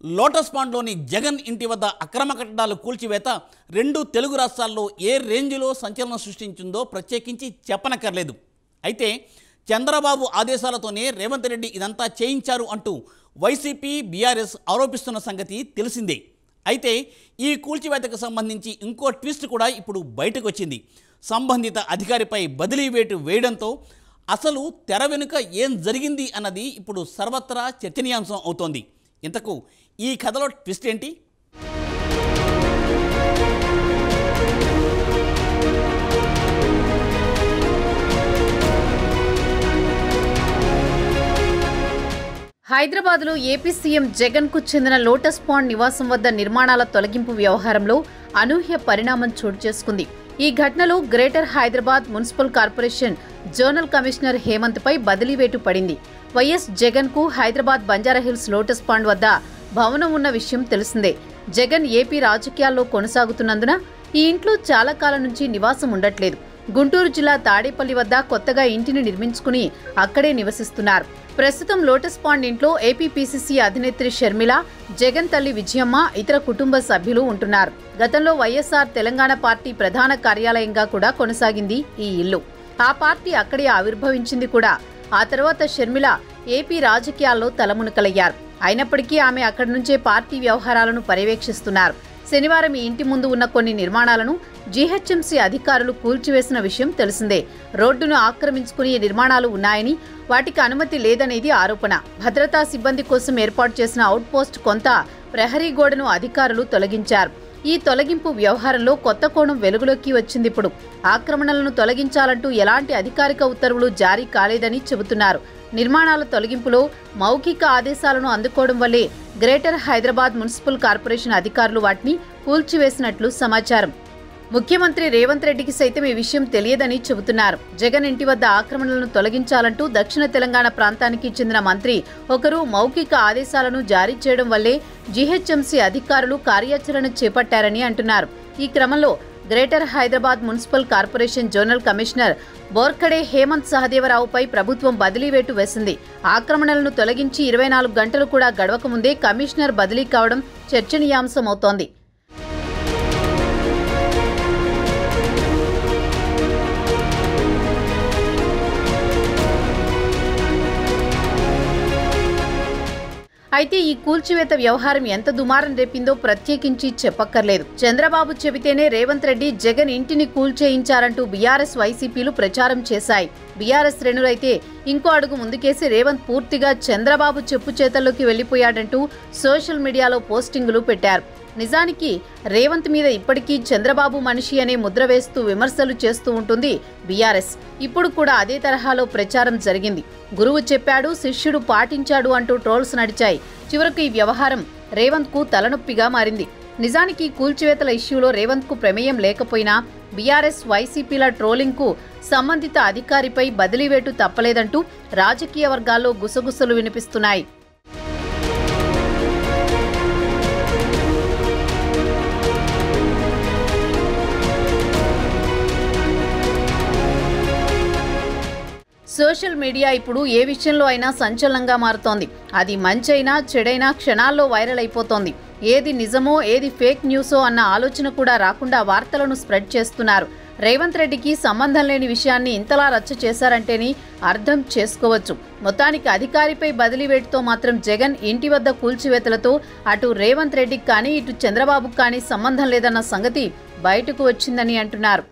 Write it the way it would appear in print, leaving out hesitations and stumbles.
Lotus పాండ్లోని Jagan ఇంటి వద్ద అక్రమ కట్టడాలు కూల్చివేత రెండు తెలుగు రాష్ట్రాల్లో ఏ రేంజ్లో సంచలనం సృష్టించిందో ప్రత్యేకించి చెప్పనక్కర్లేదు. అయితే చంద్రబాబు ఆదేశాలతోనే రేవంత్ రెడ్డి ఇదంతా చేయించారు అంటూ వైసీపీ బీఆర్ఎస్ ఆరోపిస్తున్న సంగతి తెలిసిందే. అయితే ఈ కూల్చివేతకు సంబంధించి ఇంకో ట్విస్ట్ కూడా ఇప్పుడు బయటకు వచ్చింది. సంబంధిత అధికారిపై బదిలీ వేటు వేయడంతో అసలు తెర వెనుక ఏం జరిగింది అన్నది ఇప్పుడు సర్వత్రా చర్చనీయాంశం అవుతోంది. ఇంతకు ఈ కథలో ట్విస్ట్ ఏంటి? హైదరాబాద్లో ఏపీ సీఎం జగన్కు చెందిన లోటస్ పాండ్ నివాసం వద్ద నిర్మాణాల తొలగింపు వ్యవహారంలో అనూహ్య పరిణామం చోటు చేసుకుంది. ఈ ఘటనలో Greater Hyderabad Municipal Corporation zonal commissioner హేమంత్పై బదిలీ వేటు పడింది. వైఎస్ జగన్కు హైదరాబాద్ బంజారాహిల్స్ లోటస్ పాండ్ వద్ద భవనం ఉన్న విషయం తెలిసిందే. జగన్ ఏపీ రాజకీయాల్లో కొనసాగుతున్నందున ఈ ఇంట్లో చాలా కాలం నుంచి నివాసం ఉండట్లేదు. గుంటూరు జిల్లా తాడేపల్లి వద్ద కొత్తగా ఇంటిని నిర్మించుకుని అక్కడే నివసిస్తున్నారు. ప్రస్తుతం లోటస్ పాండ్ ఇంట్లో ఏపీ పీసీసీ అధినేత్రి షర్మిల, జగన్ తల్లి విజయమ్మ, ఇతర కుటుంబ సభ్యులు ఉంటున్నారు. గతంలో వైఎస్ఆర్ తెలంగాణ పార్టీ ప్రధాన కార్యాలయంగా కూడా కొనసాగింది ఈ ఇల్లు. ఆ పార్టీ అక్కడే ఆవిర్భవించింది కూడా. ఆ తర్వాత షర్మిల ఏపీ రాజకీయాల్లో తలమునకలయ్యారు. అయినప్పటికీ ఆమె అక్కడి నుంచే పార్టీ వ్యవహారాలను పర్యవేక్షిస్తున్నారు. శనివారం ఈ ఇంటి ముందు ఉన్న కొన్ని నిర్మాణాలను జీహెచ్ఎంసీ అధికారులు కూల్చివేసిన విషయం తెలిసిందే. రోడ్డును ఆక్రమించుకుని ఈ నిర్మాణాలు ఉన్నాయని, వాటికి అనుమతి లేదనేది ఆరోపణ. భద్రతా సిబ్బంది కోసం ఏర్పాటు చేసిన అవుట్పోస్ట్ కొంత ప్రహరీ గోడను అధికారులు తొలగించారు. ఈ తొలగింపు వ్యవహారంలో కొత్త కోణం వెలుగులోకి వచ్చింది. ఇప్పుడు ఆక్రమణలను తొలగించాలంటూ ఎలాంటి అధికారిక ఉత్తర్వులు జారీ కాలేదని చెబుతున్నారు. నిర్మాణాల తొలగింపులో మౌఖిక ఆదేశాలను అందుకోవడం వల్లే గ్రేటర్ హైదరాబాద్ మున్సిపల్ కార్పొరేషన్ అధికారులు వాటిని కూల్చివేసినట్లు సమాచారం. ముఖ్యమంత్రి రేవంత్ రెడ్డికి సైతం ఈ విషయం తెలియదని చెబుతున్నారు. జగన్ ఇంటి వద్ద ఆక్రమణలను తొలగించాలంటూ దక్షిణ తెలంగాణ ప్రాంతానికి చెందిన మంత్రి ఒకరు మౌఖిక ఆదేశాలను జారీ చేయడం వల్లే జీహెచ్ఎంసీ అధికారులు కార్యాచరణ చేపట్టారని అంటున్నారు. ఈ క్రమంలో Greater Hyderabad Municipal Corporation zonal commissioner Borkhade Hemant సహదేవరావుపై ప్రభుత్వం బదిలీ వేటు వేసింది. ఆక్రమణలను తొలగించి 24 గంటలు కూడా గడవకముందే కమిషనర్ బదిలీ కావడం చర్చనీయాంశమవుతోంది. అయితే ఈ కూల్చివేత వ్యవహారం ఎంత దుమారం రేపిందో ప్రత్యేకించి చెప్పక్కర్లేదు. చంద్రబాబు చెబితేనే రేవంత్ రెడ్డి జగన్ ఇంటిని కూల్చేయించారంటూ బీఆర్ఎస్ వైసీపీలు ప్రచారం చేశాయి. బీఆర్ఎస్ శ్రేణులైతే ఇంకో అడుగు ముందుకేసి రేవంత్ పూర్తిగా చంద్రబాబు చెప్పు చేతల్లోకి వెళ్లిపోయాడంటూ సోషల్ మీడియాలో పోస్టింగులు పెట్టారు. నిజానికి రేవంత్ మీద ఇప్పటికీ చంద్రబాబు మనిషి అనే ముద్ర వేస్తూ విమర్శలు చేస్తూ ఉంటుంది బీఆర్ఎస్. ఇప్పుడు కూడా అదే తరహాలో ప్రచారం జరిగింది. గురువు చెప్పాడు, శిష్యుడు పాటించాడు అంటూ ట్రోల్స్ నడిచాయి. చివరకు ఈ వ్యవహారం రేవంత్ కు తలనొప్పిగా మారింది. నిజానికి కూల్చివేతల ఇష్యూలో రేవంత్ కు ప్రమేయం లేకపోయినా బీఆర్ఎస్ వైసీపీల ట్రోలింగ్ కు సంబంధిత అధికారిపై బదిలీ వేటు తప్పలేదంటూ రాజకీయ వర్గాల్లో గుసగుసలు వినిపిస్తున్నాయి. సోషల్ మీడియా ఇప్పుడు ఏ విషయంలో అయినా సంచలనంగా మారుతోంది. అది మంచైనా చెడైనా క్షణాల్లో వైరల్ అయిపోతోంది. ఏది నిజమో ఏది ఫేక్ న్యూసో అన్న ఆలోచన కూడా రాకుండా వార్తలను స్ప్రెడ్ చేస్తున్నారు. రేవంత్ రెడ్డికి సంబంధం లేని విషయాన్ని ఇంతలా రచ్చ చేశారంటేనే అర్థం చేసుకోవచ్చు. మొత్తానికి అధికారిపై బదిలీ వేటుతో మాత్రం జగన్ ఇంటి వద్ద కూల్చివేతలతో అటు రేవంత్ రెడ్డికి కానీ ఇటు చంద్రబాబుకు కానీ సంబంధం లేదన్న సంగతి బయటకు వచ్చిందని అంటున్నారు.